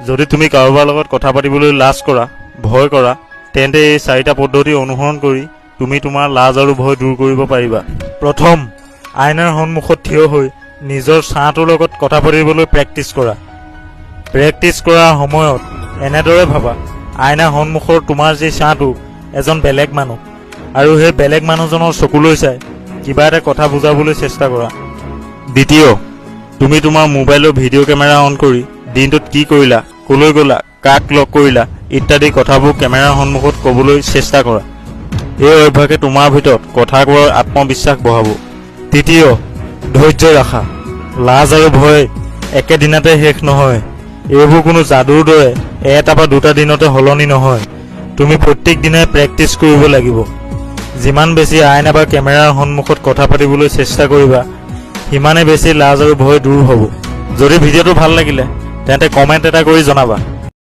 যদি তুমি কাৰোবাৰ লগত কথা পাতিবলৈ লাজ কৰা, ভয় কৰা, তেন্তে এই 4টা পদ্ধতি অনুসৰণ কৰি তুমি তোমাৰ লাজ আৰু ভয় দূৰ কৰিব পাৰিবা। প্ৰথম, আইনাৰ সন্মুখত থিয় হৈ নিজৰ ছাঁটোৰ লগত কথা পাতিবলৈ প্ৰেক্টিচ কৰা। প্ৰেক্টিচ কৰাৰ সময়ত এনেদৰে ভাবা, আইনাৰ সন্মুখৰ তোমাৰ যি ছাঁটো এজন বেলেগ মানুহ, আৰু সেই বেলেগ মানুহজনৰ চকুলৈ চাই কিবা এটা কথা বুজাবলৈ চেষ্টা কৰা। দ্বিতীয়, তুমি তোমাৰ মোবাইলৰ ভিডিঅ' কেমেৰা অন কৰি দিনটোত কি কৰিলা, কলৈ গ'লা, কাক লগ কৰিলা ইত্যাদি কথাবোৰ কেমেৰাৰ সন্মুখত ক'বলৈ চেষ্টা কৰা। এই অভ্যাসে তোমাৰ ভিতৰত কথা কোৱাৰ আত্মবিশ্বাস বঢ়াব। তৃতীয়, ধৈৰ্য ৰাখা। লাজ আৰু ভয় একেদিনতে শেষ নহয়। এইবোৰ কোনো যাদুৰ দৰে এটা বা দুটা দিনতে সলনি নহয়। তুমি প্ৰত্যেক দিনাই প্ৰেক্টিচ কৰিব লাগিব। যিমান বেছি আইনা বা কেমেৰাৰ সন্মুখত কথা পাতিবলৈ চেষ্টা কৰিবা, সিমানে বেছি লাজ আৰু ভয় দূৰ হ'ব। যদি ভিডিঅ'টো ভাল লাগিলে তেন্তে কমেণ্ট এটা কৰি জনাবা।